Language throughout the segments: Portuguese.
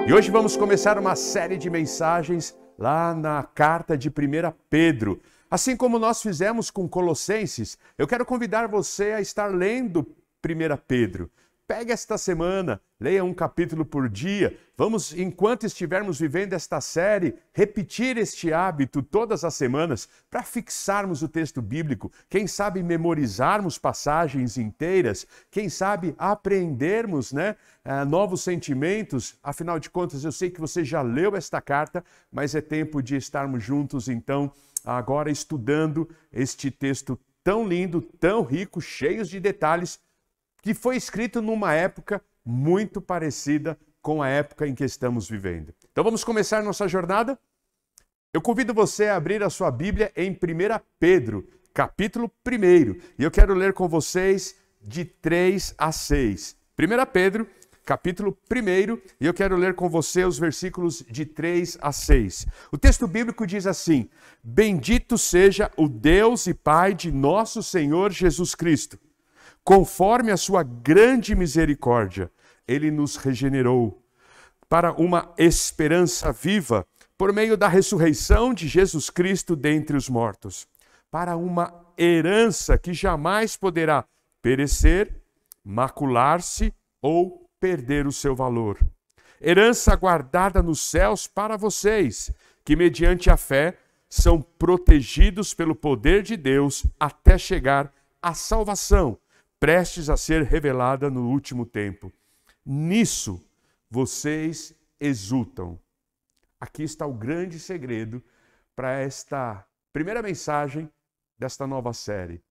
E hoje vamos começar uma série de mensagens lá na carta de 1 Pedro. Assim como nós fizemos com Colossenses, eu quero convidar você a estar lendo 1 Pedro. Pegue esta semana, leia um capítulo por dia. Vamos, enquanto estivermos vivendo esta série, repetir este hábito todas as semanas para fixarmos o texto bíblico. Quem sabe memorizarmos passagens inteiras, quem sabe aprendermos novos sentimentos. Afinal de contas, eu sei que você já leu esta carta, mas é tempo de estarmos juntos, então, agora estudando este texto tão lindo, tão rico, cheio de detalhes, que foi escrito numa época muito parecida com a época em que estamos vivendo. Então vamos começar nossa jornada? Eu convido você a abrir a sua Bíblia em 1 Pedro, capítulo 1. E eu quero ler com vocês de 3 a 6. 1 Pedro, capítulo 1, e eu quero ler com você os versículos de 3 a 6. O texto bíblico diz assim: Bendito seja o Deus e Pai de nosso Senhor Jesus Cristo. Conforme a sua grande misericórdia, ele nos regenerou para uma esperança viva por meio da ressurreição de Jesus Cristo dentre os mortos, para uma herança que jamais poderá perecer, macular-se ou perder o seu valor. Herança guardada nos céus para vocês, que mediante a fé são protegidos pelo poder de Deus até chegar à salvação, prestes a ser revelada no último tempo. Nisso vocês exultam. Aqui está o grande segredo para esta primeira mensagem desta nova série.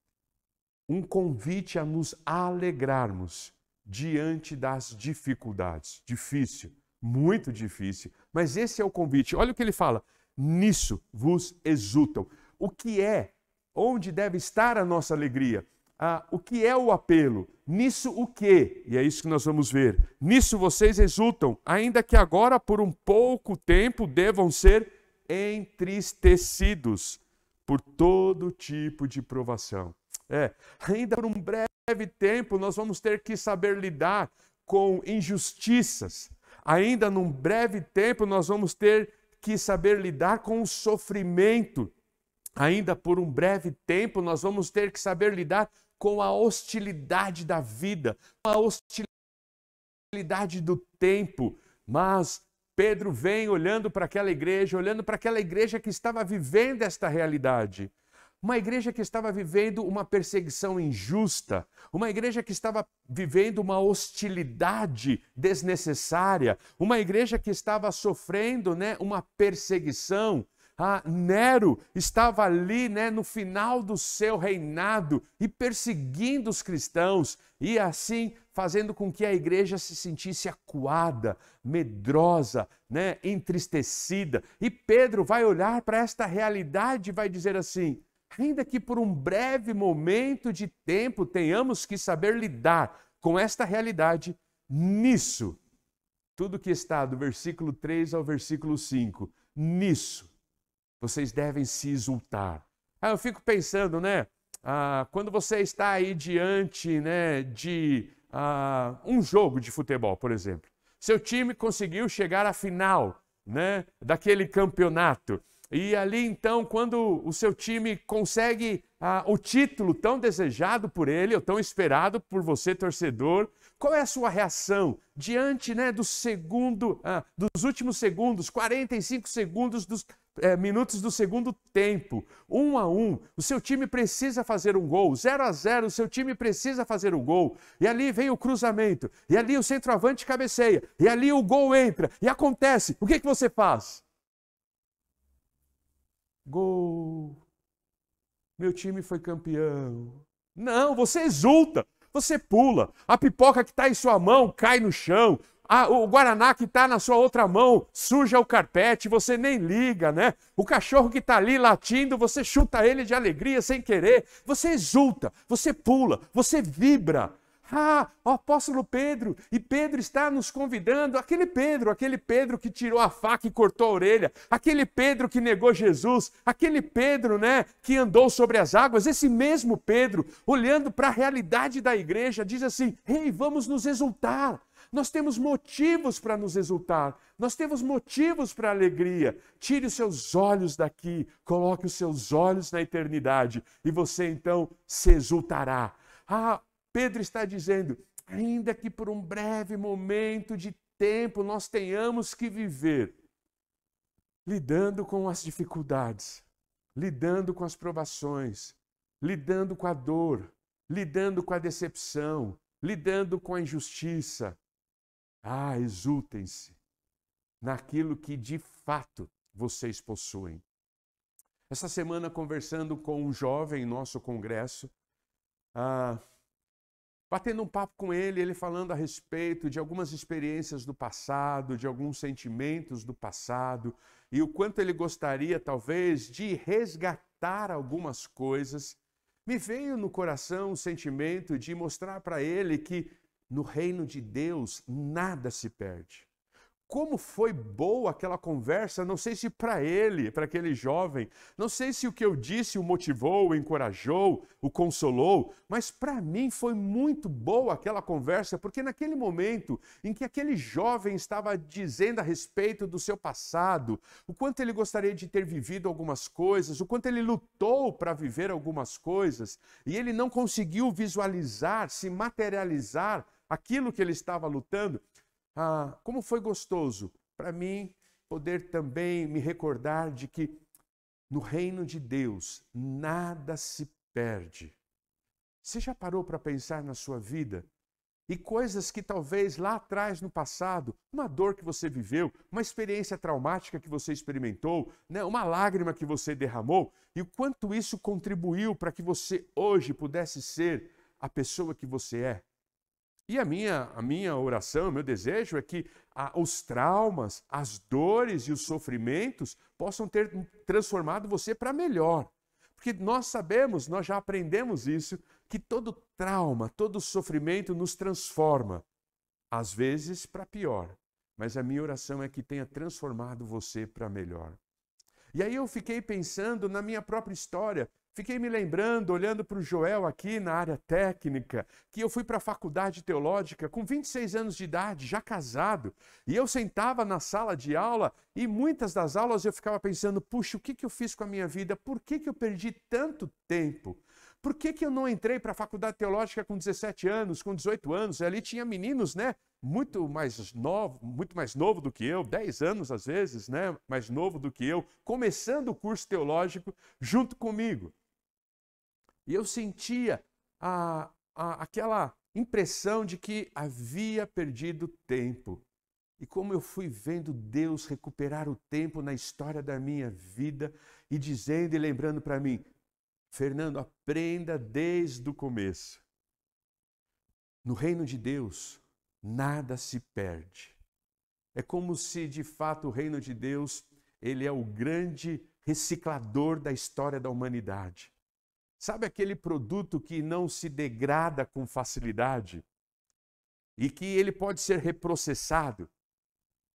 Um convite a nos alegrarmos diante das dificuldades. Difícil, muito difícil, mas esse é o convite. Olha o que ele fala: nisso vos exultam. O que é? Onde deve estar a nossa alegria? O que é o apelo? Nisso o quê? E é isso que nós vamos ver. Nisso vocês exultam, ainda que agora por um pouco tempo devam ser entristecidos por todo tipo de provação. Ainda por um breve tempo nós vamos ter que saber lidar com injustiças. Ainda num breve tempo nós vamos ter que saber lidar com o sofrimento. Ainda por um breve tempo nós vamos ter que saber lidar com a hostilidade da vida, com a hostilidade do tempo. Mas Pedro vem olhando para aquela igreja que estava vivendo esta realidade. Uma igreja que estava vivendo uma perseguição injusta, uma igreja que estava vivendo uma hostilidade desnecessária, uma igreja que estava sofrendo uma perseguição. Nero estava ali no final do seu reinado e perseguindo os cristãos e assim fazendo com que a igreja se sentisse acuada, medrosa, entristecida. E Pedro vai olhar para esta realidade e vai dizer assim: ainda que por um breve momento de tempo tenhamos que saber lidar com esta realidade, nisso, tudo que está do versículo 3 ao versículo 5, nisso, vocês devem se exultar. Eu fico pensando, quando você está aí diante de um jogo de futebol, por exemplo. Seu time conseguiu chegar à final daquele campeonato. E ali, então, quando o seu time consegue o título tão desejado por ele, ou tão esperado por você, torcedor, qual é a sua reação diante dos últimos segundos, 45 segundos dos minutos do segundo tempo, 1-1, o seu time precisa fazer um gol, 0-0, o seu time precisa fazer um gol, e ali vem o cruzamento, e ali o centroavante cabeceia, e ali o gol entra, e acontece, o que você faz? Gol, meu time foi campeão. Não, você exulta, você pula, a pipoca que está em sua mão cai no chão, o guaraná que está na sua outra mão suja o carpete, você nem liga, O cachorro que está ali latindo, você chuta ele de alegria sem querer. Você exulta, você pula, você vibra. O apóstolo Pedro, e Pedro está nos convidando, aquele Pedro que tirou a faca e cortou a orelha, aquele Pedro que negou Jesus, aquele Pedro, que andou sobre as águas, esse mesmo Pedro, olhando para a realidade da igreja, diz assim: ei, vamos nos exultar. Nós temos motivos para nos exultar, nós temos motivos para alegria. Tire os seus olhos daqui, coloque os seus olhos na eternidade e você então se exultará. Pedro está dizendo, ainda que por um breve momento de tempo nós tenhamos que viver lidando com as dificuldades, lidando com as provações, lidando com a dor, lidando com a decepção, lidando com a injustiça. Exultem-se naquilo que de fato vocês possuem. Essa semana, conversando com um jovem em nosso congresso, batendo um papo com ele falando a respeito de algumas experiências do passado, de alguns sentimentos do passado, e o quanto ele gostaria, talvez, de resgatar algumas coisas, me veio no coração o sentimento de mostrar para ele que no reino de Deus nada se perde. Como foi boa aquela conversa, não sei se para ele, para aquele jovem, não sei se o que eu disse o motivou, o encorajou, o consolou, mas para mim foi muito boa aquela conversa, porque naquele momento em que aquele jovem estava dizendo a respeito do seu passado, o quanto ele gostaria de ter vivido algumas coisas, o quanto ele lutou para viver algumas coisas, e ele não conseguiu visualizar, se materializar aquilo que ele estava lutando. Como foi gostoso para mim poder também me recordar de que no reino de Deus nada se perde. Você já parou para pensar na sua vida? E coisas que talvez lá atrás, no passado, uma dor que você viveu, uma experiência traumática que você experimentou, né? Uma lágrima que você derramou, e o quanto isso contribuiu para que você hoje pudesse ser a pessoa que você é. E a minha oração, o meu desejo é que os traumas, as dores e os sofrimentos possam ter transformado você para melhor. Porque nós sabemos, nós já aprendemos isso, que todo trauma, todo sofrimento nos transforma. Às vezes para pior, mas a minha oração é que tenha transformado você para melhor. E aí eu fiquei pensando na minha própria história. Fiquei me lembrando, olhando para o Joel aqui na área técnica, que eu fui para a faculdade teológica com 26 anos de idade, já casado. E eu sentava na sala de aula e muitas das aulas eu ficava pensando, puxa, o que eu fiz com a minha vida? Por que eu perdi tanto tempo? Por que eu não entrei para a faculdade teológica com 17 anos, com 18 anos? Ali tinha meninos, né? Muito mais novo do que eu, 10 anos às vezes, né? Mais novo do que eu, começando o curso teológico junto comigo. E eu sentia aquela impressão de que havia perdido tempo. E como eu fui vendo Deus recuperar o tempo na história da minha vida e dizendo e lembrando para mim, Fernando, aprenda desde o começo. No reino de Deus, nada se perde. É como se, de fato, o reino de Deus, ele é o grande reciclador da história da humanidade. Sabe aquele produto que não se degrada com facilidade? E que ele pode ser reprocessado?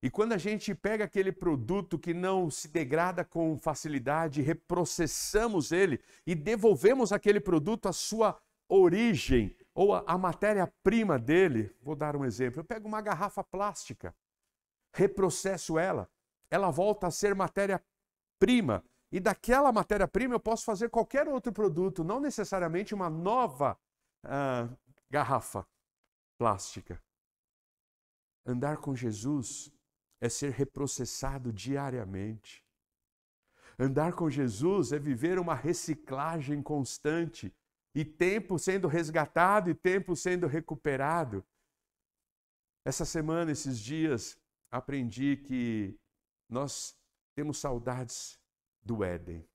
E quando a gente pega aquele produto que não se degrada com facilidade, reprocessamos ele e devolvemos aquele produto à sua origem, ou a matéria-prima dele, vou dar um exemplo, eu pego uma garrafa plástica, reprocesso ela volta a ser matéria-prima, e daquela matéria-prima eu posso fazer qualquer outro produto, não necessariamente uma nova garrafa plástica. Andar com Jesus é ser reprocessado diariamente. Andar com Jesus é viver uma reciclagem constante, e tempo sendo resgatado e tempo sendo recuperado. Essa semana, esses dias, aprendi que nós temos saudades do Éden.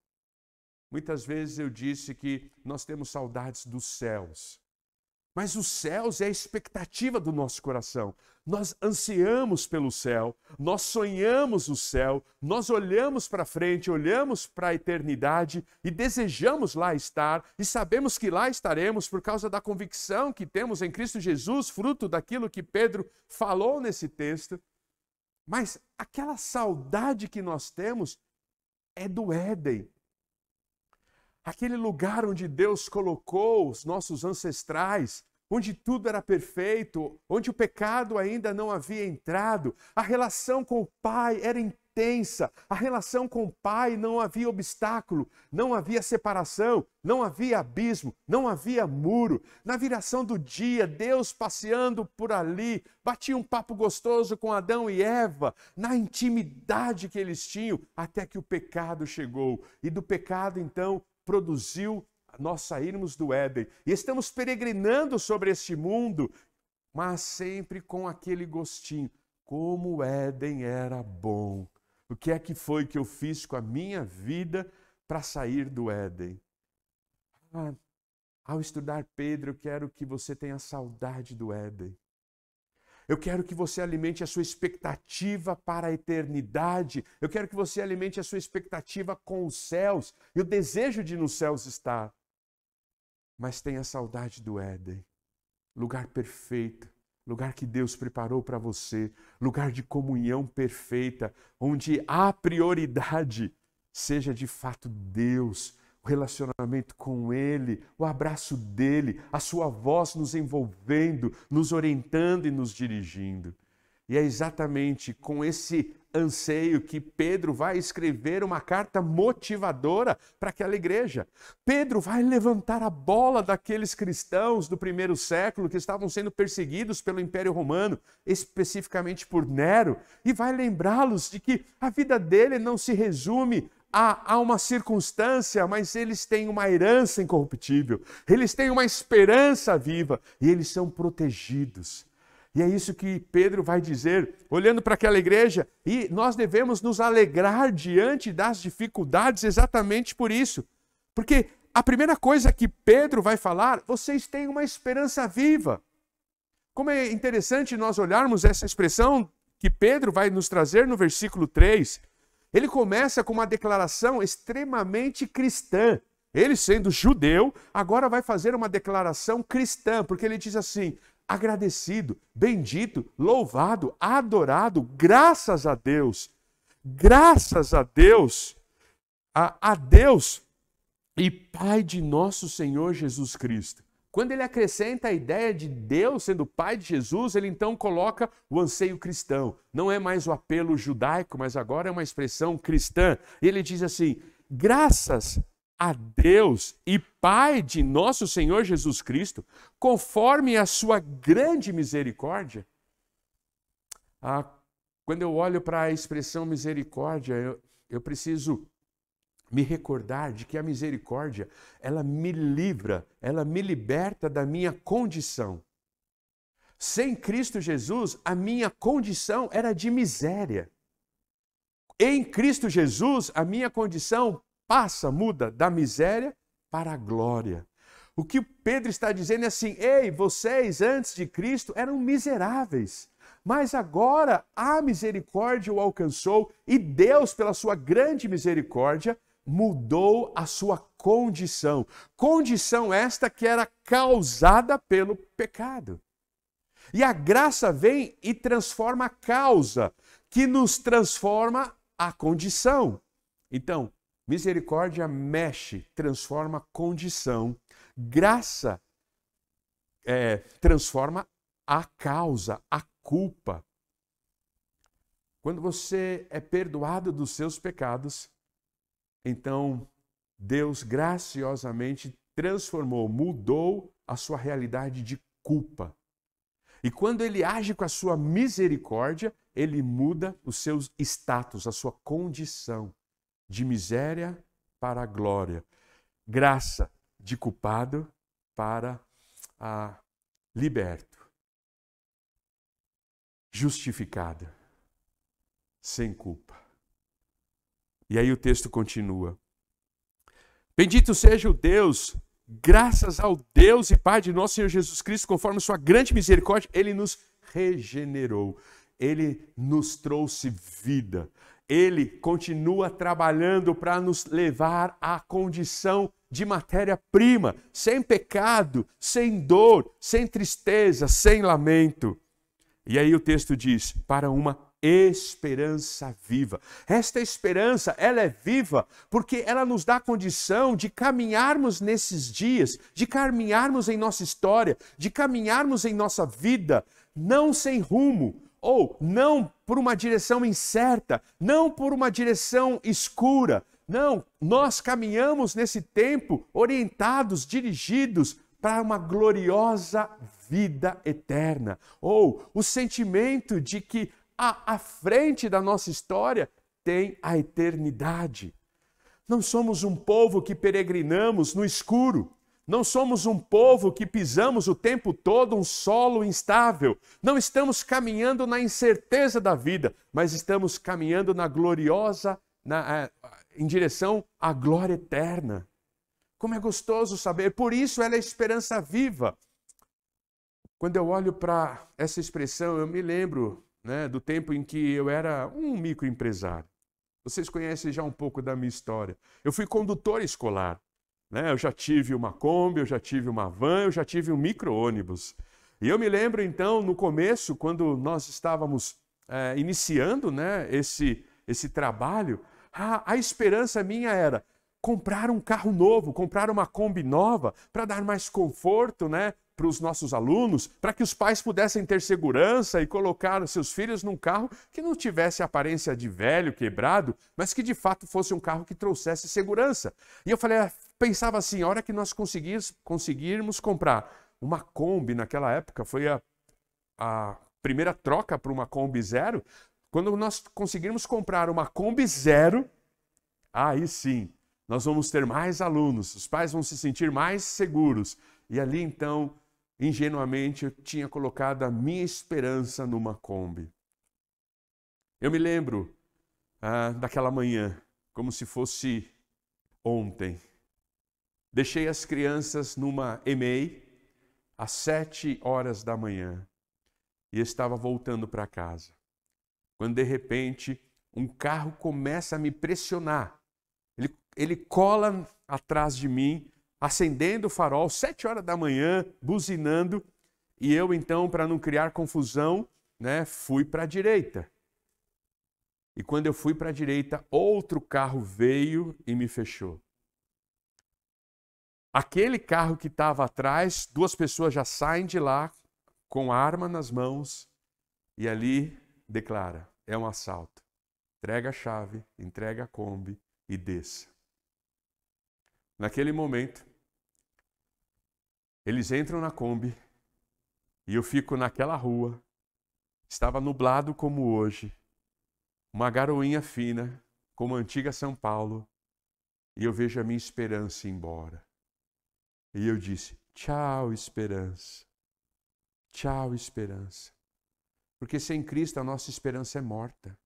Muitas vezes eu disse que nós temos saudades dos céus. Mas os céus é a expectativa do nosso coração. Nós ansiamos pelo céu, nós sonhamos o céu, nós olhamos para frente, olhamos para a eternidade e desejamos lá estar e sabemos que lá estaremos por causa da convicção que temos em Cristo Jesus, fruto daquilo que Pedro falou nesse texto. Mas aquela saudade que nós temos é do Éden. Aquele lugar onde Deus colocou os nossos ancestrais onde tudo era perfeito, onde o pecado ainda não havia entrado. A relação com o Pai era intensa, a relação com o Pai não havia obstáculo, não havia separação, não havia abismo, não havia muro. Na viração do dia, Deus passeando por ali, batia um papo gostoso com Adão e Eva, na intimidade que eles tinham, até que o pecado chegou. E do pecado, então, produziu nós sairmos do Éden. E estamos peregrinando sobre este mundo, mas sempre com aquele gostinho. Como o Éden era bom. O que é que foi que eu fiz com a minha vida para sair do Éden? Ao estudar Pedro, eu quero que você tenha saudade do Éden. Eu quero que você alimente a sua expectativa para a eternidade. Eu quero que você alimente a sua expectativa com os céus e o desejo de nos céus estar. Mas tenha saudade do Éden, lugar perfeito, lugar que Deus preparou para você, lugar de comunhão perfeita, onde a prioridade seja de fato Deus, o relacionamento com Ele, o abraço dEle, a sua voz nos envolvendo, nos orientando e nos dirigindo. E é exatamente com esse anseio que Pedro vai escrever uma carta motivadora para aquela igreja. Pedro vai levantar a bola daqueles cristãos do primeiro século que estavam sendo perseguidos pelo Império Romano, especificamente por Nero, e vai lembrá-los de que a vida dele não se resume a uma circunstância, mas eles têm uma herança incorruptível, eles têm uma esperança viva e eles são protegidos. E é isso que Pedro vai dizer, olhando para aquela igreja, e nós devemos nos alegrar diante das dificuldades exatamente por isso. Porque a primeira coisa que Pedro vai falar, vocês têm uma esperança viva. Como é interessante nós olharmos essa expressão que Pedro vai nos trazer no versículo 3. Ele começa com uma declaração extremamente cristã. Ele, sendo judeu, agora vai fazer uma declaração cristã, porque ele diz assim: agradecido, bendito, louvado, adorado, graças a Deus a Deus e Pai de nosso Senhor Jesus Cristo. Quando ele acrescenta a ideia de Deus sendo Pai de Jesus, ele então coloca o anseio cristão. Não é mais o apelo judaico, mas agora é uma expressão cristã. E ele diz assim: graças a Deus e Pai de nosso Senhor Jesus Cristo, conforme a sua grande misericórdia. Quando eu olho para a expressão misericórdia, eu preciso me recordar de que a misericórdia, ela me livra, ela me liberta da minha condição. Sem Cristo Jesus, a minha condição era de miséria. Em Cristo Jesus, a minha condição muda da miséria para a glória. O que Pedro está dizendo é assim: ei, vocês antes de Cristo eram miseráveis, mas agora a misericórdia o alcançou e Deus, pela sua grande misericórdia, mudou a sua condição. Condição esta que era causada pelo pecado. E a graça vem e transforma a causa, que nos transforma a condição. Então, misericórdia mexe, transforma a condição. Graça transforma a causa, a culpa. Quando você é perdoado dos seus pecados, então Deus graciosamente transformou, mudou a sua realidade de culpa. E quando Ele age com a sua misericórdia, Ele muda os seus status, a sua condição. De miséria para a glória. Graça de culpado para liberto. Justificado. Sem culpa. E aí o texto continua. Bendito seja o Deus, graças ao Deus e Pai de nosso Senhor Jesus Cristo, conforme sua grande misericórdia, Ele nos regenerou. Ele nos trouxe vida. Ele continua trabalhando para nos levar à condição de matéria-prima, sem pecado, sem dor, sem tristeza, sem lamento. E aí o texto diz, para uma esperança viva. Esta esperança, ela é viva porque ela nos dá a condição de caminharmos nesses dias, de caminharmos em nossa história, de caminharmos em nossa vida, não sem rumo, ou não por uma direção incerta, não por uma direção escura. Não, nós caminhamos nesse tempo orientados, dirigidos para uma gloriosa vida eterna. Ou o sentimento de que à frente da nossa história tem a eternidade. Não somos um povo que peregrinamos no escuro. Não somos um povo que pisamos o tempo todo um solo instável. Não estamos caminhando na incerteza da vida, mas estamos caminhando na gloriosa, em direção à glória eterna. Como é gostoso saber, por isso ela é esperança viva. Quando eu olho para essa expressão, eu me lembro, do tempo em que eu era um microempresário. Vocês conhecem já um pouco da minha história. Eu fui condutor escolar. Eu já tive uma Kombi, eu já tive uma van, eu já tive um micro-ônibus. E eu me lembro, então, no começo, quando nós estávamos iniciando esse trabalho, a esperança minha era comprar um carro novo, comprar uma Kombi nova, para dar mais conforto, para os nossos alunos, para que os pais pudessem ter segurança e colocar os seus filhos num carro que não tivesse aparência de velho, quebrado, mas que de fato fosse um carro que trouxesse segurança. E eu pensava assim, a hora que nós conseguirmos comprar uma Kombi, naquela época foi a primeira troca para uma Kombi zero, quando nós conseguirmos comprar uma Kombi zero, aí sim, nós vamos ter mais alunos, os pais vão se sentir mais seguros. E ali então, ingenuamente, eu tinha colocado a minha esperança numa Kombi. Eu me lembro daquela manhã, como se fosse ontem. Deixei as crianças numa EMEI às 7 horas da manhã e estava voltando para casa. Quando de repente um carro começa a me pressionar. Ele cola atrás de mim, acendendo o farol, 7 horas da manhã, buzinando, e eu então, para não criar confusão, fui para a direita. E quando eu fui para a direita, outro carro veio e me fechou. Aquele carro que estava atrás, 2 pessoas já saem de lá com arma nas mãos e ali declara, é um assalto. Entrega a chave, entrega a Kombi e desça. Naquele momento, eles entram na Kombi e eu fico naquela rua. Estava nublado como hoje, uma garoinha fina, como a antiga São Paulo, e eu vejo a minha esperança ir embora. E eu disse, tchau, esperança. Tchau, esperança. Porque sem Cristo a nossa esperança é morta.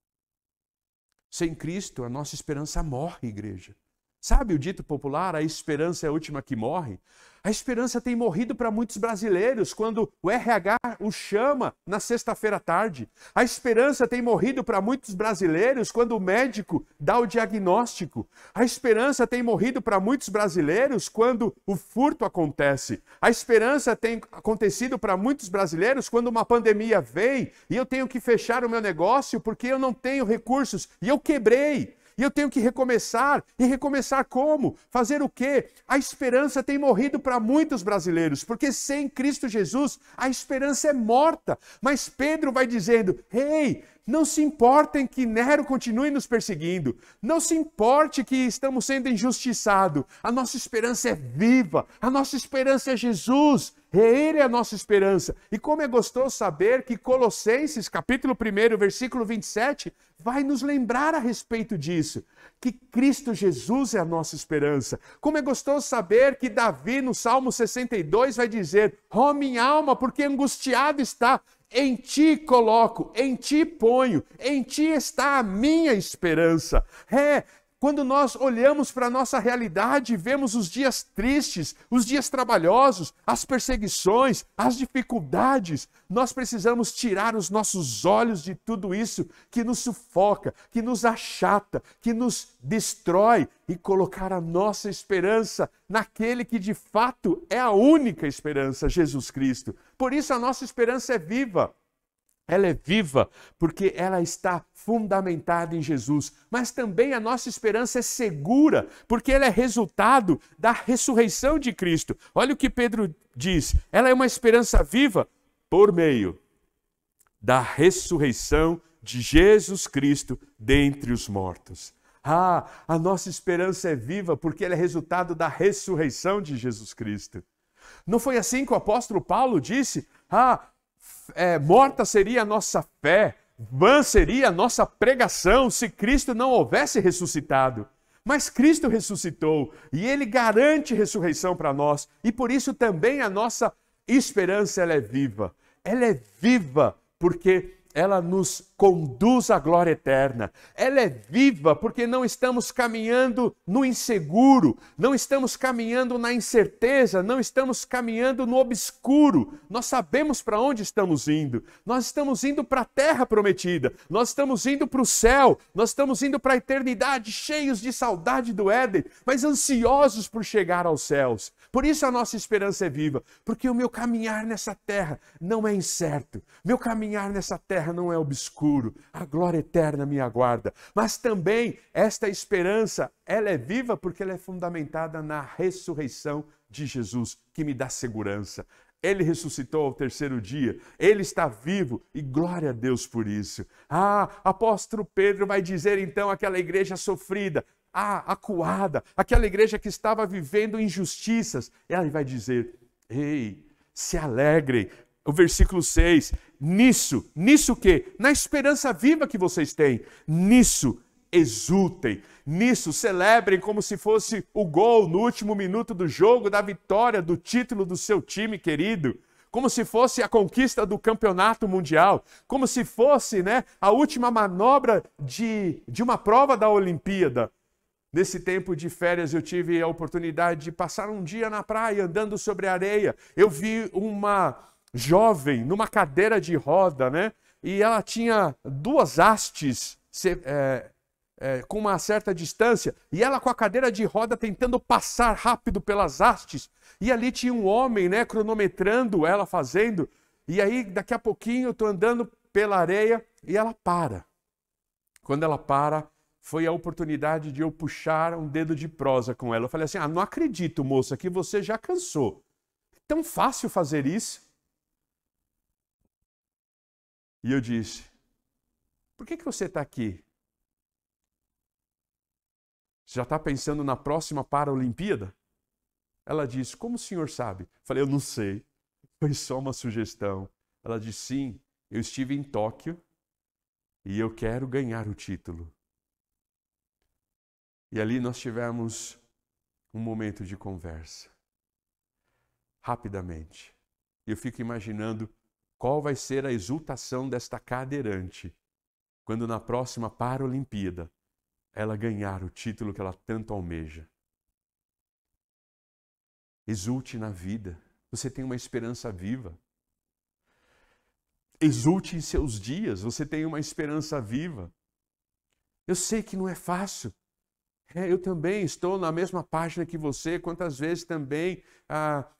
Sem Cristo a nossa esperança morre, igreja. Sabe o dito popular, a esperança é a última que morre? A esperança tem morrido para muitos brasileiros quando o RH o chama na sexta-feira à tarde. A esperança tem morrido para muitos brasileiros quando o médico dá o diagnóstico. A esperança tem morrido para muitos brasileiros quando o furto acontece. A esperança tem acontecido para muitos brasileiros quando uma pandemia vem e eu tenho que fechar o meu negócio porque eu não tenho recursos e eu quebrei. E eu tenho que recomeçar. E recomeçar como? Fazer o quê? A esperança tem morrido para muitos brasileiros, porque sem Cristo Jesus a esperança é morta. Mas Pedro vai dizendo, ei, não se importem que Nero continue nos perseguindo. Não se importe que estamos sendo injustiçados. A nossa esperança é viva. A nossa esperança é Jesus. Ele é a nossa esperança. E como é gostoso saber que Colossenses, capítulo 1, versículo 27, vai nos lembrar a respeito disso. Que Cristo Jesus é a nossa esperança. Como é gostoso saber que Davi, no Salmo 62, vai dizer, ó minha alma, porque angustiado está. Em ti coloco, em ti ponho, em ti está a minha esperança. Quando nós olhamos para a nossa realidade e vemos os dias tristes, os dias trabalhosos, as perseguições, as dificuldades, nós precisamos tirar os nossos olhos de tudo isso que nos sufoca, que nos achata, que nos destrói e colocar a nossa esperança naquele que de fato é a única esperança, Jesus Cristo. Por isso a nossa esperança é viva. Ela é viva porque ela está fundamentada em Jesus. Mas também a nossa esperança é segura porque ela é resultado da ressurreição de Cristo. Olha o que Pedro diz. Ela é uma esperança viva por meio da ressurreição de Jesus Cristo dentre os mortos. A nossa esperança é viva porque ela é resultado da ressurreição de Jesus Cristo. Não foi assim que o apóstolo Paulo disse? Morta seria a nossa fé, vã seria a nossa pregação se Cristo não houvesse ressuscitado. Mas Cristo ressuscitou e Ele garante ressurreição para nós. E por isso também a nossa esperança ela é viva. Ela é viva porque ela nos conduz à glória eterna. Ela é viva porque não estamos caminhando no inseguro, não estamos caminhando na incerteza, não estamos caminhando no obscuro. Nós sabemos para onde estamos indo. Nós estamos indo para a terra prometida, nós estamos indo para o céu, nós estamos indo para a eternidade, cheios de saudade do Éden, mas ansiosos por chegar aos céus. Por isso a nossa esperança é viva, porque o meu caminhar nessa terra não é incerto, meu caminhar nessa terra não é obscuro, a glória eterna me aguarda. Mas também esta esperança, ela é viva porque ela é fundamentada na ressurreição de Jesus, que me dá segurança. Ele ressuscitou ao terceiro dia, Ele está vivo e glória a Deus por isso. Apóstolo Pedro vai dizer então àquela igreja sofrida, acuada, aquela igreja que estava vivendo injustiças, ela vai dizer, ei, se alegrem. O versículo 6, nisso o quê? Na esperança viva que vocês têm, nisso exultem, nisso celebrem como se fosse o gol no último minuto do jogo, da vitória, do título do seu time querido, como se fosse a conquista do campeonato mundial, como se fosse, a última manobra de uma prova da Olimpíada. Nesse tempo de férias eu tive a oportunidade de passar um dia na praia andando sobre a areia. Eu vi uma jovem numa cadeira de roda, e ela tinha duas hastes com uma certa distância, e ela com a cadeira de roda tentando passar rápido pelas hastes, e ali tinha um homem, cronometrando ela fazendo, e aí daqui a pouquinho eu estou andando pela areia e ela para. Quando ela para, foi a oportunidade de eu puxar um dedo de prosa com ela. Eu falei assim, não acredito, moça, que você já cansou. É tão fácil fazer isso. E eu disse, por que você está aqui? Você já está pensando na próxima Paralimpíada? Ela disse, como o senhor sabe? Eu falei, eu não sei, foi só uma sugestão. Ela disse, sim, eu estive em Tóquio e eu quero ganhar o título. E ali nós tivemos um momento de conversa. Rapidamente. Eu fico imaginando qual vai ser a exultação desta cadeirante quando na próxima Paralimpíada ela ganhar o título que ela tanto almeja. Exulte na vida. Você tem uma esperança viva. Exulte em seus dias. Você tem uma esperança viva. Eu sei que não é fácil. Eu também estou na mesma página que você. Quantas vezes também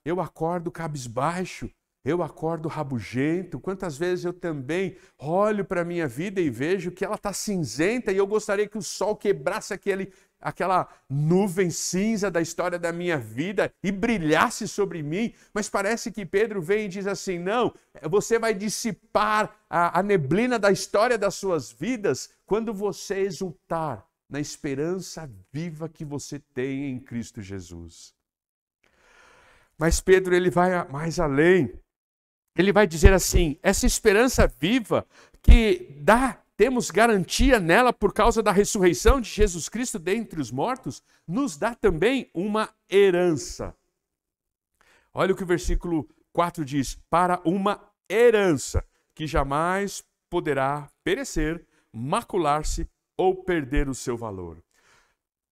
eu acordo cabisbaixo. Eu acordo rabugento, quantas vezes eu também olho para a minha vida e vejo que ela está cinzenta e eu gostaria que o sol quebrasse aquela nuvem cinza da história da minha vida e brilhasse sobre mim, mas parece que Pedro vem e diz assim, não, você vai dissipar a neblina da história das suas vidas quando você exultar na esperança viva que você tem em Cristo Jesus. Mas Pedro, ele vai mais além. Ele vai dizer assim, essa esperança viva que temos garantia nela por causa da ressurreição de Jesus Cristo dentre os mortos, nos dá também uma herança. Olha o que o versículo 4 diz, para uma herança que jamais poderá perecer, macular-se ou perder o seu valor.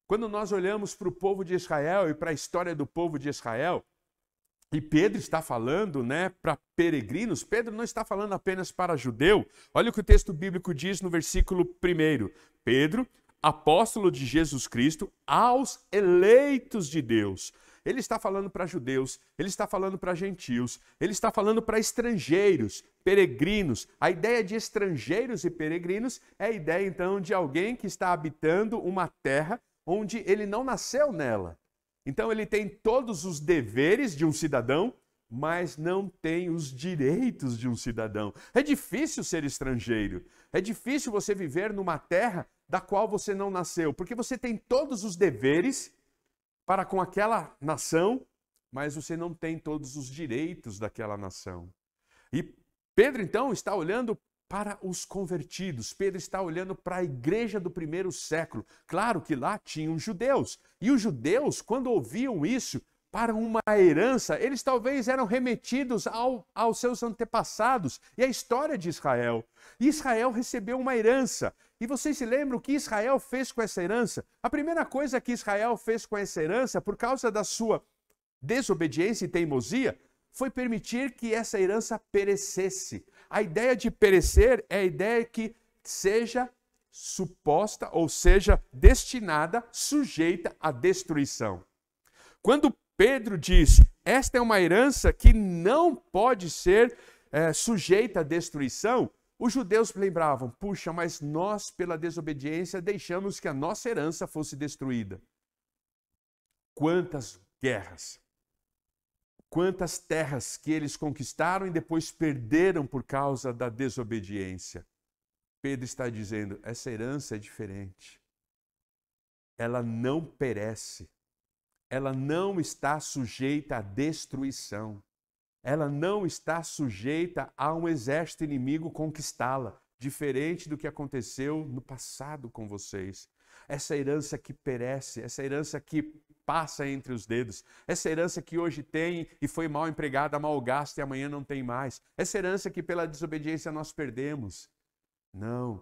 Quando nós olhamos para o povo de Israel e para a história do povo de Israel, e Pedro está falando, para peregrinos, Pedro não está falando apenas para judeu. Olha o que o texto bíblico diz no versículo 1. Pedro, apóstolo de Jesus Cristo, aos eleitos de Deus. Ele está falando para judeus, ele está falando para gentios, ele está falando para estrangeiros, peregrinos. A ideia de estrangeiros e peregrinos é a ideia, então, de alguém que está habitando uma terra onde ele não nasceu nela. Então, ele tem todos os deveres de um cidadão, mas não tem os direitos de um cidadão. É difícil ser estrangeiro. É difícil você viver numa terra da qual você não nasceu, porque você tem todos os deveres para com aquela nação, mas você não tem todos os direitos daquela nação. E Pedro, então, está olhando para os convertidos. Pedro está olhando para a igreja do primeiro século. Claro que lá tinham judeus. E os judeus, quando ouviam isso, para uma herança, eles talvez eram remetidos aos seus antepassados e à história de Israel. E Israel recebeu uma herança. E vocês se lembram o que Israel fez com essa herança? A primeira coisa que Israel fez com essa herança, por causa da sua desobediência e teimosia, foi permitir que essa herança perecesse. A ideia de perecer é a ideia que seja suposta ou seja destinada, sujeita à destruição. Quando Pedro diz, esta é uma herança que não pode ser sujeita à destruição, os judeus lembravam, puxa, mas nós, pela desobediência, deixamos que a nossa herança fosse destruída. Quantas guerras, quantas terras que eles conquistaram e depois perderam por causa da desobediência. Pedro está dizendo, essa herança é diferente. Ela não perece. Ela não está sujeita à destruição. Ela não está sujeita a um exército inimigo conquistá-la, diferente do que aconteceu no passado com vocês. Essa herança que perece, essa herança que passa entre os dedos, essa herança que hoje tem e foi mal empregada, mal gasta e amanhã não tem mais, essa herança que pela desobediência nós perdemos. Não.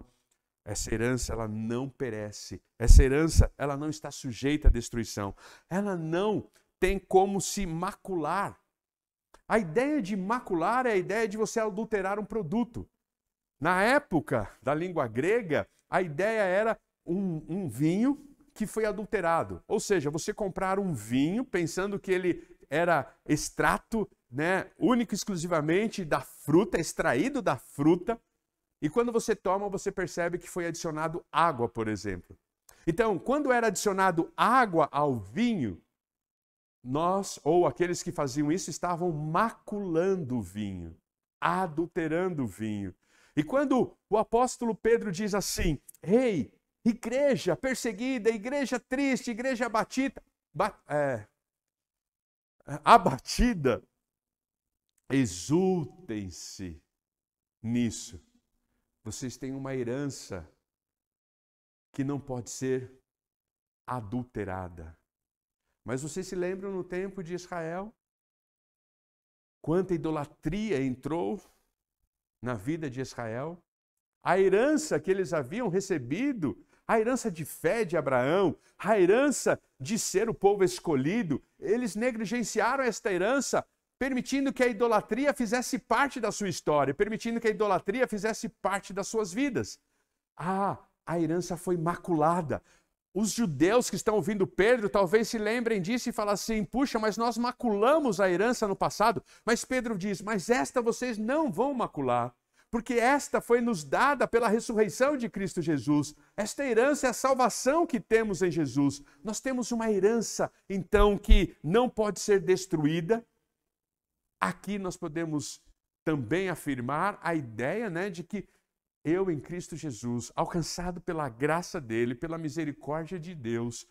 Essa herança, ela não perece. Essa herança, ela não está sujeita à destruição. Ela não tem como se macular. A ideia de macular é a ideia de você adulterar um produto. Na época da língua grega, a ideia era um vinho que foi adulterado. Ou seja, você comprar um vinho pensando que ele era extrato, único e exclusivamente da fruta, extraído da fruta, e quando você toma, você percebe que foi adicionado água, por exemplo. Então, quando era adicionado água ao vinho, nós, ou aqueles que faziam isso, estavam maculando o vinho, adulterando o vinho. E quando o apóstolo Pedro diz assim, ei, igreja perseguida, igreja triste, igreja abatida, exultem-se nisso. Vocês têm uma herança que não pode ser adulterada. Mas vocês se lembram no tempo de Israel? Quanta idolatria entrou na vida de Israel? A herança que eles haviam recebido, a herança de fé de Abraão, a herança de ser o povo escolhido, eles negligenciaram esta herança, permitindo que a idolatria fizesse parte da sua história, permitindo que a idolatria fizesse parte das suas vidas. A herança foi maculada. Os judeus que estão ouvindo Pedro talvez se lembrem disso e falem assim, puxa, mas nós maculamos a herança no passado. Mas Pedro diz, mas esta vocês não vão macular, porque esta foi nos dada pela ressurreição de Cristo Jesus. Esta herança é a salvação que temos em Jesus. Nós temos uma herança, então, que não pode ser destruída. Aqui nós podemos também afirmar a ideia, de que eu em Cristo Jesus, alcançado pela graça dele, pela misericórdia de Deus,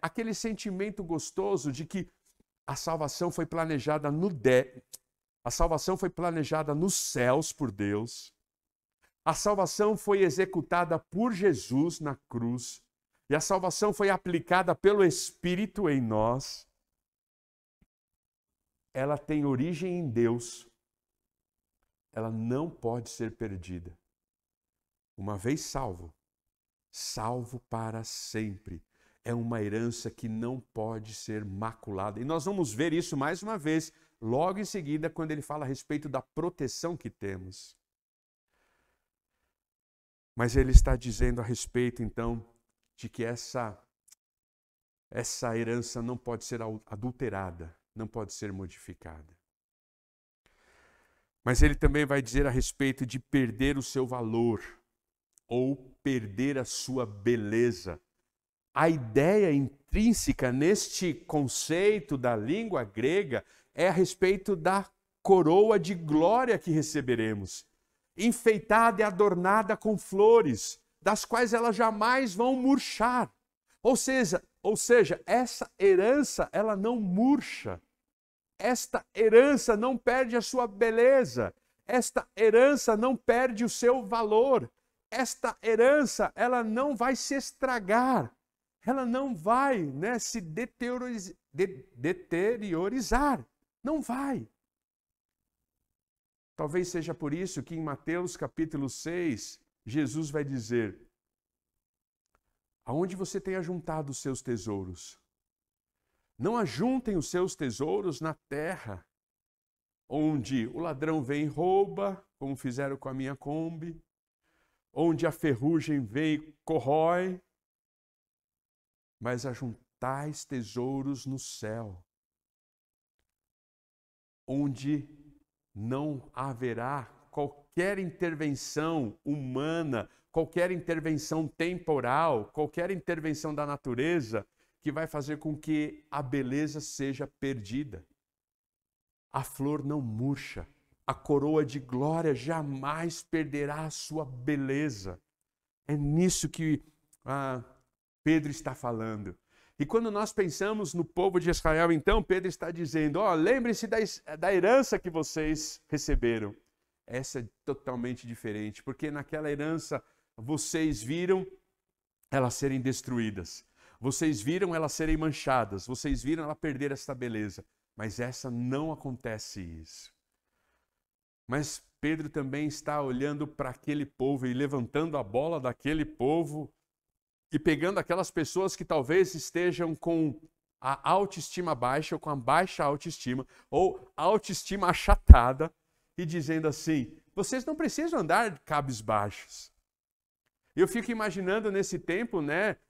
aquele sentimento gostoso de que a salvação foi planejada a salvação foi planejada nos céus por Deus, a salvação foi executada por Jesus na cruz, e a salvação foi aplicada pelo Espírito em nós. Ela tem origem em Deus, ela não pode ser perdida. Uma vez salvo, salvo para sempre. É uma herança que não pode ser maculada. E nós vamos ver isso mais uma vez, logo em seguida, quando ele fala a respeito da proteção que temos. Mas ele está dizendo a respeito, então, de que essa essa herança não pode ser adulterada, não pode ser modificada. Mas ele também vai dizer a respeito de perder o seu valor ou perder a sua beleza. A ideia intrínseca neste conceito da língua grega é a respeito da coroa de glória que receberemos, enfeitada e adornada com flores, das quais elas jamais vão murchar. Ou seja, essa herança, ela não murcha. Esta herança não perde a sua beleza. Esta herança não perde o seu valor. Esta herança, ela não vai se estragar. Ela não vai, se deteriorizar. Não vai. Talvez seja por isso que em Mateus capítulo 6, Jesus vai dizer: aonde você tem ajuntado os seus tesouros? Não ajuntem os seus tesouros na terra, onde o ladrão vem e rouba, como fizeram com a minha Kombi, onde a ferrugem vem e corrói, mas ajuntais tesouros no céu, onde não haverá qualquer intervenção humana, qualquer intervenção temporal, qualquer intervenção da natureza que vai fazer com que a beleza seja perdida. A flor não murcha, a coroa de glória jamais perderá a sua beleza. É nisso que Pedro está falando. E quando nós pensamos no povo de Israel, então, Pedro está dizendo, lembre-se da herança que vocês receberam. Essa é totalmente diferente, porque naquela herança vocês viram elas serem destruídas. Vocês viram elas serem manchadas, vocês viram ela perder essa beleza. Mas essa não acontece isso. Mas Pedro também está olhando para aquele povo e levantando a bola daquele povo e pegando aquelas pessoas que talvez estejam com a autoestima baixa ou com a baixa autoestima ou autoestima achatada e dizendo assim, vocês não precisam andar cabisbaixos. Eu fico imaginando nesse tempo,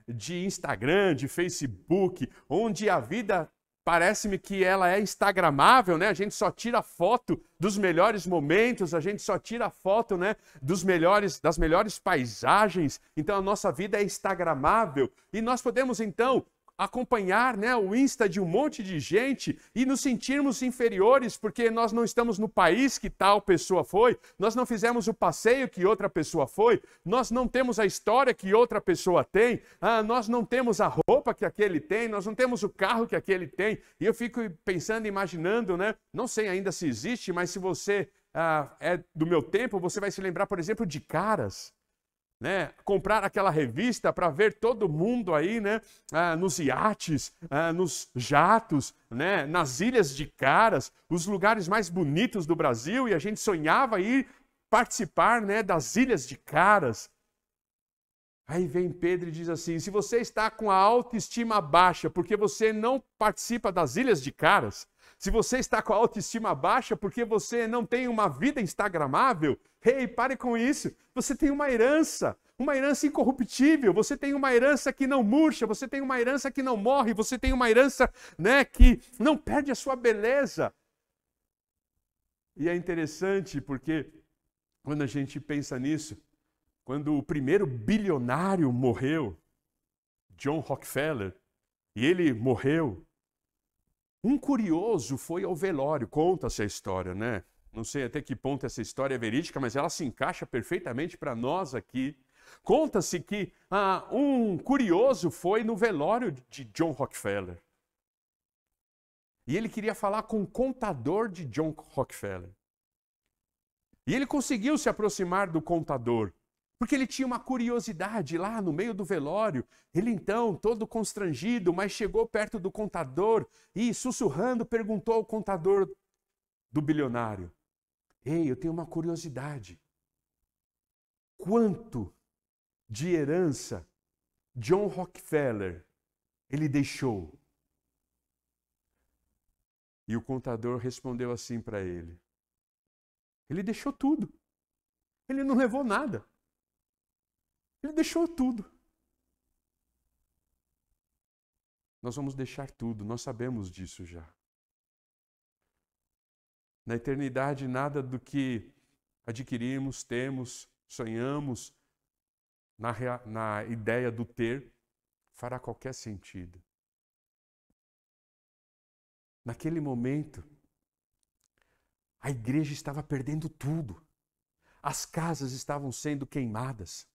de Instagram, de Facebook, onde a vida parece-me que ela é instagramável, A gente só tira foto dos melhores momentos, a gente só tira foto, das melhores paisagens. Então a nossa vida é instagramável e nós podemos então acompanhar, o Insta de um monte de gente e nos sentirmos inferiores porque nós não estamos no país que tal pessoa foi, nós não fizemos o passeio que outra pessoa foi, nós não temos a história que outra pessoa tem, nós não temos a roupa que aquele tem, nós não temos o carro que aquele tem. E eu fico pensando, imaginando, não sei ainda se existe, mas se você é do meu tempo, você vai se lembrar, por exemplo, de Caras. Comprar aquela revista para ver todo mundo aí, nos iates, nos jatos, nas ilhas de Caras, os lugares mais bonitos do Brasil, e a gente sonhava ir participar, das ilhas de Caras. Aí vem Pedro e diz assim, se você está com a autoestima baixa porque você não participa das ilhas de Caras, se você está com a autoestima baixa porque você não tem uma vida instagramável, pare com isso. Você tem uma herança incorruptível, você tem uma herança que não murcha, você tem uma herança que não morre, você tem uma herança, que não perde a sua beleza. E é interessante porque quando a gente pensa nisso, quando o primeiro bilionário morreu, John Rockefeller, e ele morreu, um curioso foi ao velório, conta-se a história, Não sei até que ponto essa história é verídica, mas ela se encaixa perfeitamente para nós aqui. Conta-se que um curioso foi no velório de John Rockefeller. E ele queria falar com o contador de John Rockefeller. E ele conseguiu se aproximar do contador, porque ele tinha uma curiosidade lá no meio do velório. Ele então, todo constrangido, mas chegou perto do contador e, sussurrando, perguntou ao contador do bilionário, eu tenho uma curiosidade. Quanto de herança John Rockefeller ele deixou? E o contador respondeu assim para ele, ele deixou tudo. Ele não levou nada. Ele deixou tudo. nós vamos deixar tudo, nós sabemos disso já. Na eternidade, nada do que adquirimos, temos, sonhamos, na ideia do ter, fará qualquer sentido. Naquele momento, a igreja estava perdendo tudo. As casas estavam sendo queimadas.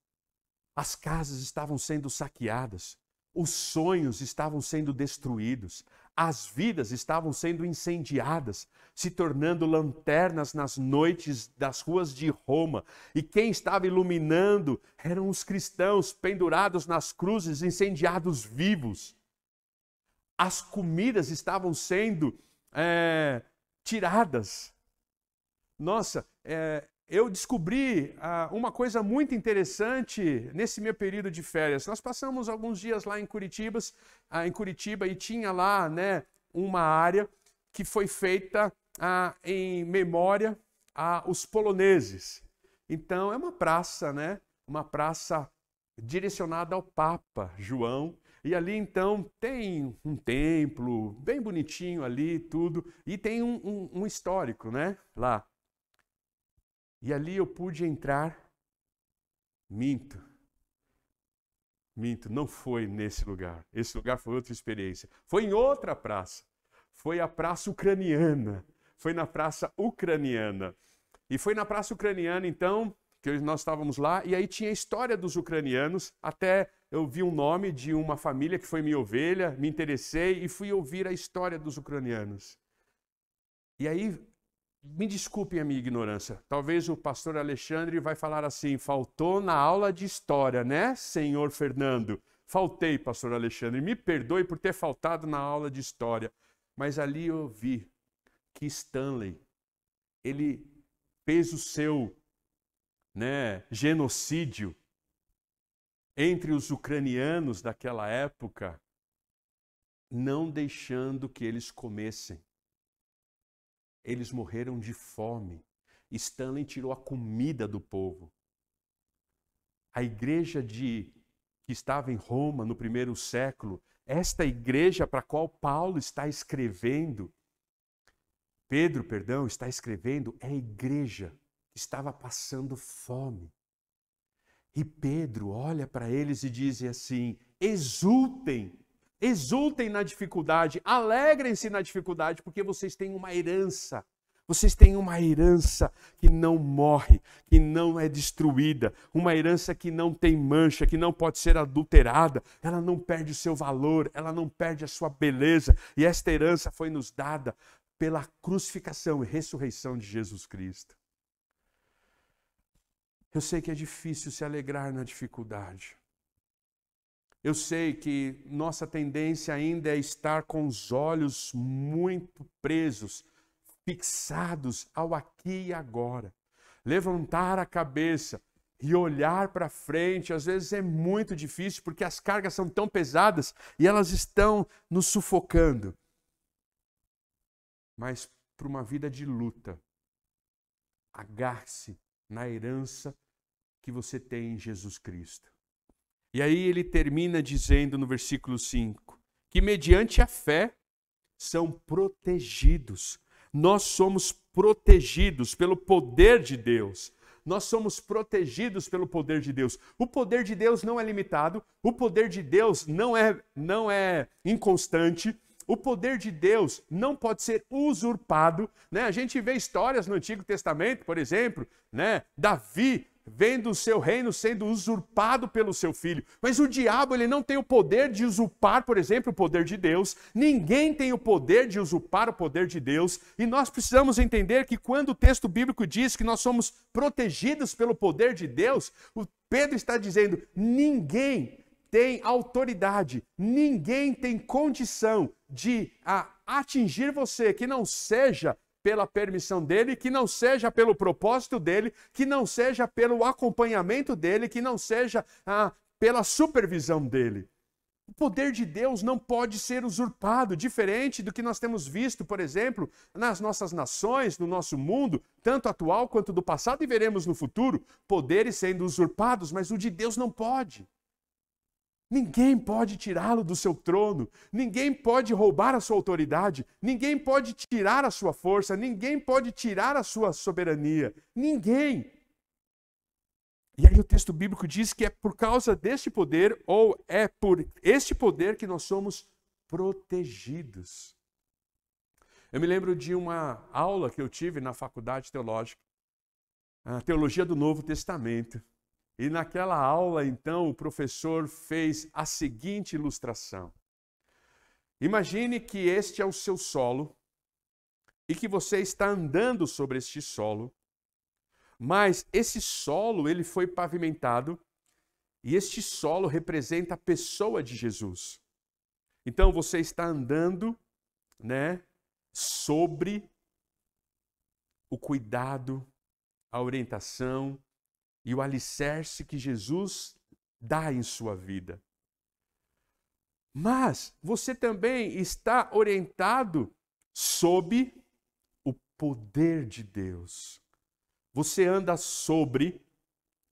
As casas estavam sendo saqueadas. Os sonhos estavam sendo destruídos. As vidas estavam sendo incendiadas, se tornando lanternas nas noites das ruas de Roma. E quem estava iluminando eram os cristãos pendurados nas cruzes, incendiados vivos. As comidas estavam sendo tiradas. Nossa, eu descobri uma coisa muito interessante nesse meu período de férias. Nós passamos alguns dias lá em Curitiba e tinha lá, né, uma área que foi feita em memória aos poloneses. Então é uma praça, né, uma praça direcionada ao Papa João. E ali então tem um templo bem bonitinho ali, tudo, e tem um histórico, né, lá. E ali eu pude entrar. Minto, não foi nesse lugar. Esse lugar foi outra experiência. Foi em outra praça. Foi a praça ucraniana. Foi na praça ucraniana. E foi na praça ucraniana, então, que nós estávamos lá, e aí tinha a história dos ucranianos. Até eu vi um nome de uma família que foi minha ovelha, me interessei e fui ouvir a história dos ucranianos. E aí, me desculpem a minha ignorância. Talvez o pastor Alexandre vai falar assim: faltou na aula de história, né, senhor Fernando? Faltei, pastor Alexandre. Me perdoe por ter faltado na aula de história. Mas ali eu vi que Stanley, ele fez o seu, né, genocídio entre os ucranianos daquela época, não deixando que eles comessem. Eles morreram de fome. Stanley tirou a comida do povo. A igreja que estava em Roma no primeiro século, esta igreja para a qual Paulo está escrevendo, Pedro, está escrevendo, é a igreja que estava passando fome. E Pedro olha para eles e diz assim: exultem. Exultem na dificuldade, alegrem-se na dificuldade, porque vocês têm uma herança. Vocês têm uma herança que não morre, que não é destruída, uma herança que não tem mancha, que não pode ser adulterada, ela não perde o seu valor, ela não perde a sua beleza. E esta herança foi nos dada pela crucificação e ressurreição de Jesus Cristo. Eu sei que é difícil se alegrar na dificuldade. Eu sei que nossa tendência ainda é estar com os olhos muito presos, fixados ao aqui e agora. Levantar a cabeça e olhar para frente, às vezes é muito difícil, porque as cargas são tão pesadas e elas estão nos sufocando. Mas para uma vida de luta, agarre-se na herança que você tem em Jesus Cristo. E aí ele termina dizendo no versículo 5, que mediante a fé são protegidos. Nós somos protegidos pelo poder de Deus. Nós somos protegidos pelo poder de Deus. O poder de Deus não é limitado, o poder de Deus não é inconstante, o poder de Deus não pode ser usurpado, né? A gente vê histórias no Antigo Testamento, por exemplo, né? Davi vendo o seu reino sendo usurpado pelo seu filho. Mas o diabo, ele não tem o poder de usurpar, por exemplo, o poder de Deus. Ninguém tem o poder de usurpar o poder de Deus. E nós precisamos entender que quando o texto bíblico diz que nós somos protegidos pelo poder de Deus, o Pedro está dizendo: ninguém tem autoridade, ninguém tem condição de atingir você que não seja pela permissão dele, que não seja pelo propósito dele, que não seja pelo acompanhamento dele, que não seja pela supervisão dele. O poder de Deus não pode ser usurpado, diferente do que nós temos visto, por exemplo, nas nossas nações, no nosso mundo, tanto atual quanto do passado, e veremos no futuro, poderes sendo usurpados, mas o de Deus não pode. Ninguém pode tirá-lo do seu trono, ninguém pode roubar a sua autoridade, ninguém pode tirar a sua força, ninguém pode tirar a sua soberania. Ninguém. E aí o texto bíblico diz que é por causa deste poder, ou é por este poder que nós somos protegidos. Eu me lembro de uma aula que eu tive na faculdade teológica, a Teologia do Novo Testamento. E naquela aula, então, o professor fez a seguinte ilustração. Imagine que este é o seu solo e que você está andando sobre este solo, mas esse solo ele foi pavimentado e este solo representa a pessoa de Jesus. Então você está andando, sobre o cuidado, a orientação e o alicerce que Jesus dá em sua vida. Mas você também está orientado sob o poder de Deus. Você anda sobre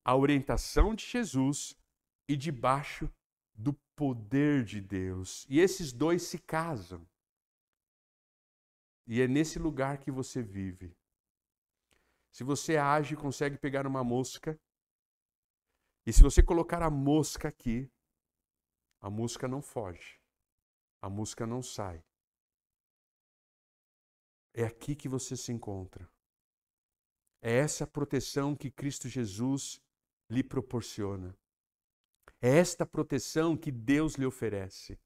a orientação de Jesus e debaixo do poder de Deus. E esses dois se casam. E é nesse lugar que você vive. Se você age e consegue pegar uma mosca, e se você colocar a mosca aqui, a mosca não foge, a mosca não sai. É aqui que você se encontra. É essa proteção que Cristo Jesus lhe proporciona. É esta proteção que Deus lhe oferece.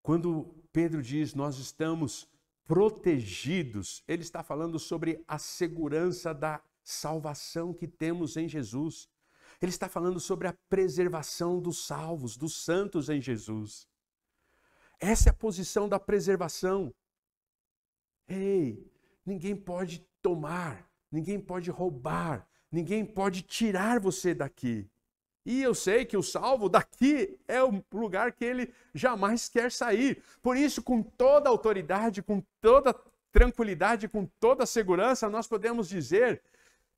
Quando Pedro diz nós estamos protegidos, ele está falando sobre a segurança da salvação que temos em Jesus. Ele está falando sobre a preservação dos salvos, dos santos em Jesus. Essa é a posição da preservação. Ei, ninguém pode tomar, ninguém pode roubar, ninguém pode tirar você daqui. E eu sei que o salvo daqui é o lugar que ele jamais quer sair. Por isso, com toda autoridade, com toda tranquilidade, com toda segurança, nós podemos dizer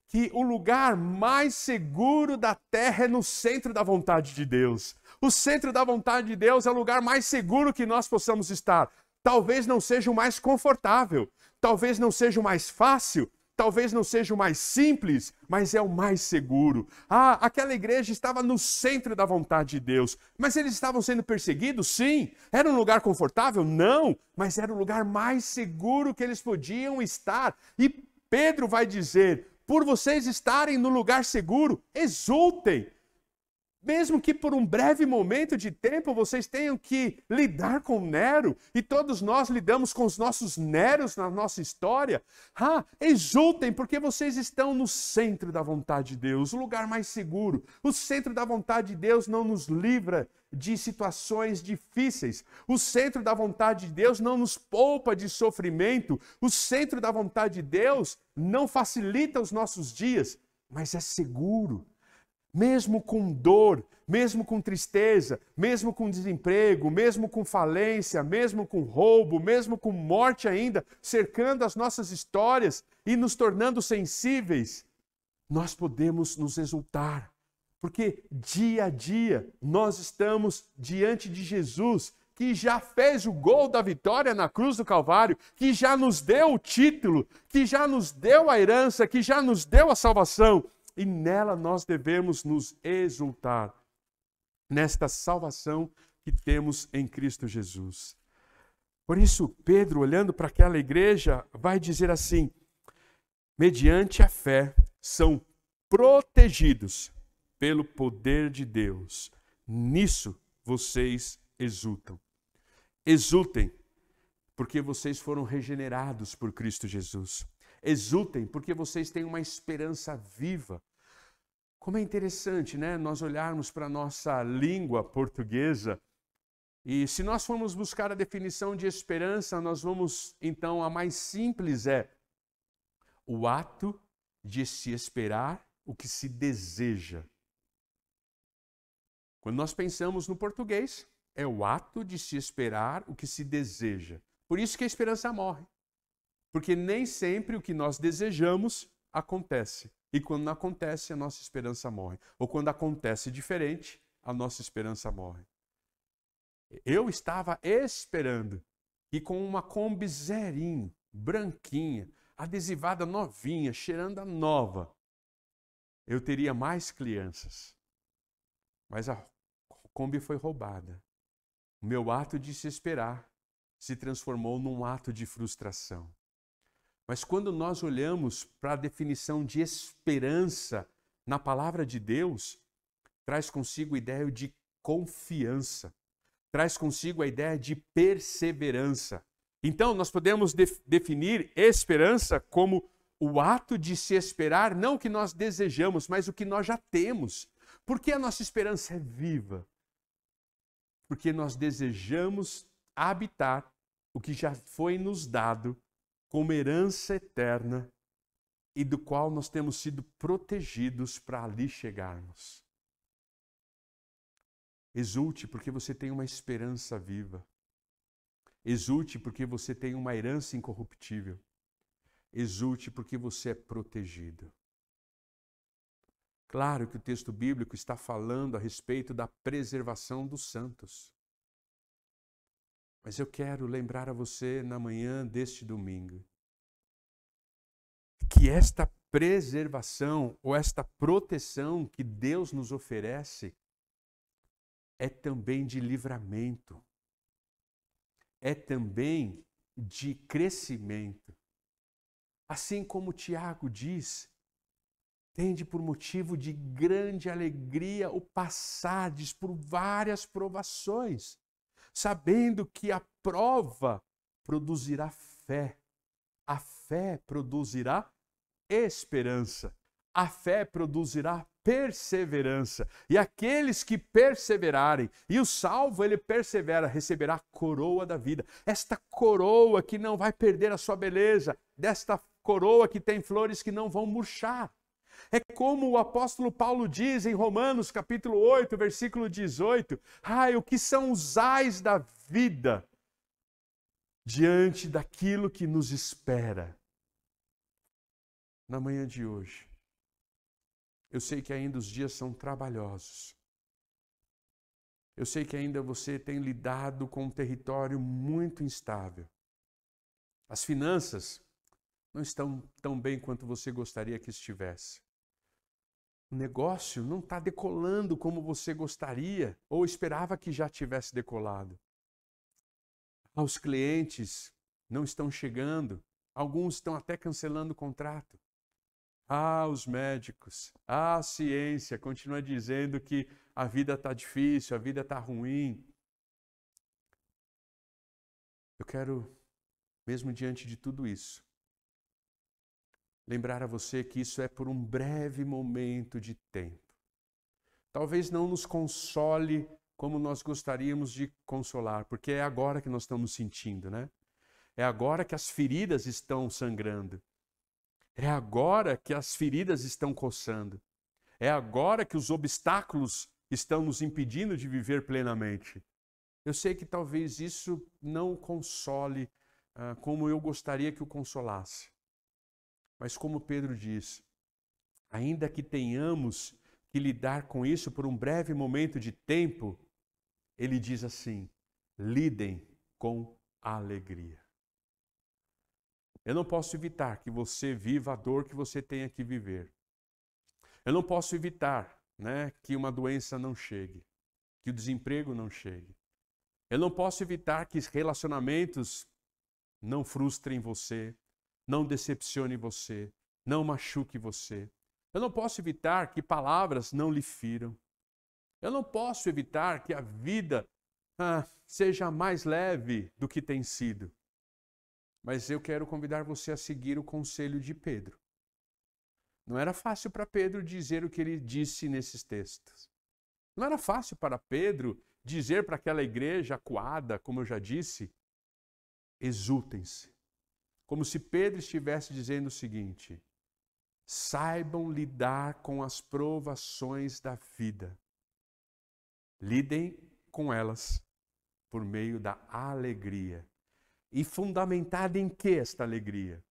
que o lugar mais seguro da terra é no centro da vontade de Deus. O centro da vontade de Deus é o lugar mais seguro que nós possamos estar. Talvez não seja o mais confortável, talvez não seja o mais fácil, talvez não seja o mais simples, mas é o mais seguro. Aquela igreja estava no centro da vontade de Deus. Mas eles estavam sendo perseguidos? Sim. Era um lugar confortável? Não. Mas era o lugar mais seguro que eles podiam estar. E Pedro vai dizer, por vocês estarem no lugar seguro, exultem. Mesmo que por um breve momento de tempo vocês tenham que lidar com Nero, e todos nós lidamos com os nossos Neros na nossa história, exultem, porque vocês estão no centro da vontade de Deus, o lugar mais seguro. O centro da vontade de Deus não nos livra de situações difíceis. O centro da vontade de Deus não nos poupa de sofrimento. O centro da vontade de Deus não facilita os nossos dias, mas é seguro. Mesmo com dor, mesmo com tristeza, mesmo com desemprego, mesmo com falência, mesmo com roubo, mesmo com morte ainda, cercando as nossas histórias e nos tornando sensíveis, nós podemos nos exultar. Porque dia a dia nós estamos diante de Jesus, que já fez o gol da vitória na cruz do Calvário, que já nos deu o título, que já nos deu a herança, que já nos deu a salvação. E nela nós devemos nos exultar, nesta salvação que temos em Cristo Jesus. Por isso, Pedro, olhando para aquela igreja, vai dizer assim, mediante a fé, são protegidos pelo poder de Deus. Nisso vocês exultam. Exultem, porque vocês foram regenerados por Cristo Jesus. Exultem, porque vocês têm uma esperança viva. Como é interessante, nós olharmos para a nossa língua portuguesa e se nós formos buscar a definição de esperança, nós vamos, então, a mais simples é o ato de se esperar o que se deseja. Quando nós pensamos no português, é o ato de se esperar o que se deseja. Por isso que a esperança morre. Porque nem sempre o que nós desejamos acontece. E quando não acontece, a nossa esperança morre. Ou quando acontece diferente, a nossa esperança morre. Eu estava esperando que com uma Kombi zerinho, branquinha, adesivada novinha, cheirando a nova, eu teria mais crianças. Mas a Kombi foi roubada. O meu ato de se esperar se transformou num ato de frustração. Mas quando nós olhamos para a definição de esperança na palavra de Deus, traz consigo a ideia de confiança, traz consigo a ideia de perseverança. Então, nós podemos definir esperança como o ato de se esperar, não o que nós desejamos, mas o que nós já temos. Por que a nossa esperança é viva? Porque nós desejamos habitar o que já foi nos dado como herança eterna e do qual nós temos sido protegidos para ali chegarmos. Exulte porque você tem uma esperança viva. Exulte porque você tem uma herança incorruptível. Exulte porque você é protegido. Claro que o texto bíblico está falando a respeito da preservação dos santos. Mas eu quero lembrar a você na manhã deste domingo que esta preservação ou esta proteção que Deus nos oferece é também de livramento, é também de crescimento. Assim como Tiago diz, tende por motivo de grande alegria o passardes por várias provações, sabendo que a prova produzirá fé, a fé produzirá esperança, a fé produzirá perseverança. E aqueles que perseverarem, e o salvo ele persevera, receberá a coroa da vida. Esta coroa que não vai perder a sua beleza, desta coroa que tem flores que não vão murchar. É como o apóstolo Paulo diz em Romanos capítulo 8, versículo 18. Ai, o que são os ais da vida diante daquilo que nos espera. Na manhã de hoje, eu sei que ainda os dias são trabalhosos. Eu sei que ainda você tem lidado com um território muito instável. As finanças não estão tão bem quanto você gostaria que estivesse. O negócio não está decolando como você gostaria ou esperava que já tivesse decolado. Os clientes não estão chegando, alguns estão até cancelando o contrato. Os médicos, a ciência continua dizendo que a vida está difícil, a vida está ruim. Eu quero, mesmo diante de tudo isso, lembrar a você que isso é por um breve momento de tempo. Talvez não nos console como nós gostaríamos de consolar, porque é agora que nós estamos sentindo, né? É agora que as feridas estão sangrando. É agora que as feridas estão coçando. É agora que os obstáculos estão nos impedindo de viver plenamente. Eu sei que talvez isso não console como eu gostaria que o consolasse. Mas como Pedro diz, ainda que tenhamos que lidar com isso por um breve momento de tempo, ele diz assim, lidem com alegria. Eu não posso evitar que você viva a dor que você tenha que viver. Eu não posso evitar, que uma doença não chegue, que o desemprego não chegue. Eu não posso evitar que relacionamentos não frustrem você, não decepcionem você, não machuquem você. Eu não posso evitar que palavras não lhe firam. Eu não posso evitar que a vida seja mais leve do que tem sido. Mas eu quero convidar você a seguir o conselho de Pedro. Não era fácil para Pedro dizer o que ele disse nesses textos. Não era fácil para Pedro dizer para aquela igreja acuada, como eu já disse, exultem-se. Como se Pedro estivesse dizendo o seguinte, saibam lidar com as provações da vida. Lidem com elas por meio da alegria. E fundamentada em que esta alegria?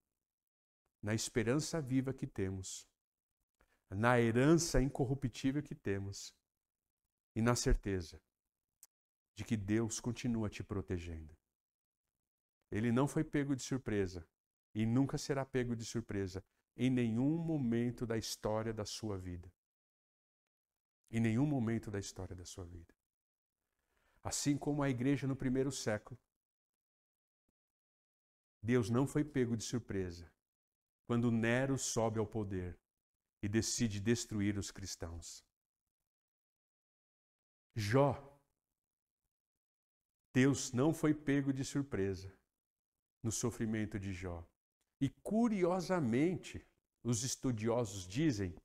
Na esperança viva que temos, na herança incorruptível que temos e na certeza de que Deus continua te protegendo. Ele não foi pego de surpresa e nunca será pego de surpresa em nenhum momento da história da sua vida. Em nenhum momento da história da sua vida. Assim como a igreja no primeiro século, Deus não foi pego de surpresa quando Nero sobe ao poder e decide destruir os cristãos. Jó, Deus não foi pego de surpresa no sofrimento de Jó. E curiosamente, os estudiosos dizem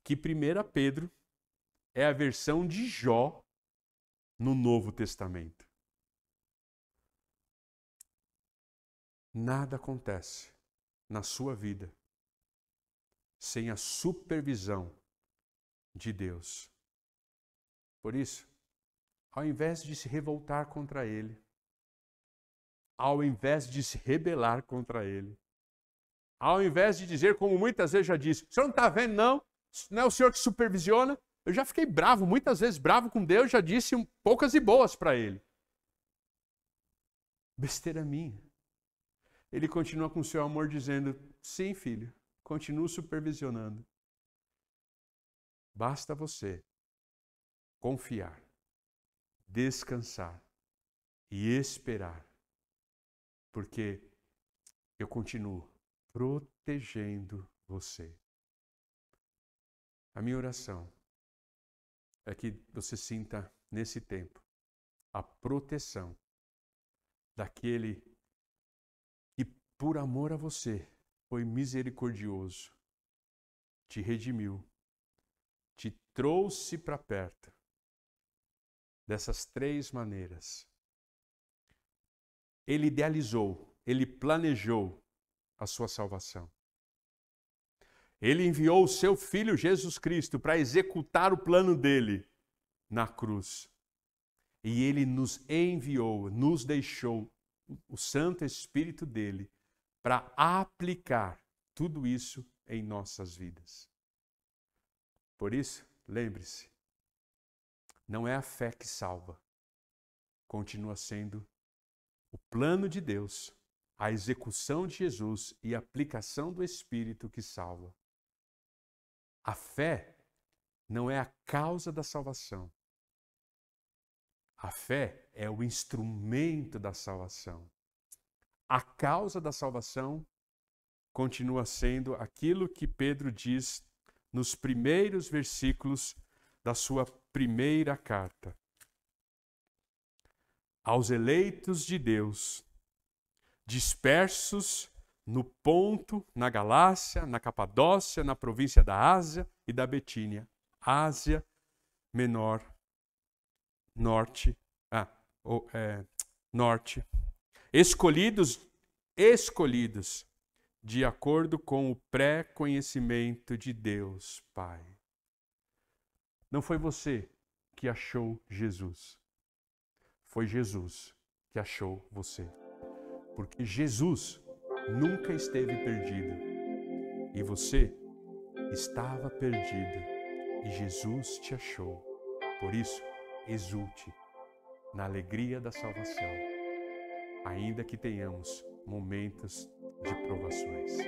que 1 Pedro é a versão de Jó no Novo Testamento. Nada acontece na sua vida sem a supervisão de Deus. Por isso, ao invés de se revoltar contra Ele, ao invés de se rebelar contra Ele, ao invés de dizer, como muitas vezes já disse, o senhor não está vendo não? Não é o senhor que supervisiona? Eu já fiquei bravo, muitas vezes bravo com Deus, já disse poucas e boas para Ele. Besteira minha. Ele continua com o seu amor dizendo, sim filho, continuo supervisionando. Basta você confiar, descansar e esperar, porque eu continuo protegendo você. A minha oração é que você sinta nesse tempo a proteção daquele que, por amor a você, foi misericordioso, te redimiu, te trouxe para perto dessas 3 maneiras. Ele idealizou, ele planejou a sua salvação. Ele enviou o seu Filho Jesus Cristo para executar o plano dele na cruz. E ele nos enviou, nos deixou o Santo Espírito dele para aplicar tudo isso em nossas vidas. Por isso, lembre-se, não é a fé que salva. Continua sendo o plano de Deus, a execução de Jesus e a aplicação do Espírito que salva. A fé não é a causa da salvação. A fé é o instrumento da salvação. A causa da salvação continua sendo aquilo que Pedro diz nos primeiros versículos da sua primeira carta. Aos eleitos de Deus, dispersos no Ponto, na Galácia, na Capadócia, na província da Ásia e da Betínia, Ásia Menor, Norte, escolhidos de acordo com o pré-conhecimento de Deus, Pai. Não foi você que achou Jesus. Foi Jesus que achou você. Porque Jesus nunca esteve perdido. E você estava perdido. E Jesus te achou. Por isso, exulte na alegria da salvação, ainda que tenhamos momentos de provações.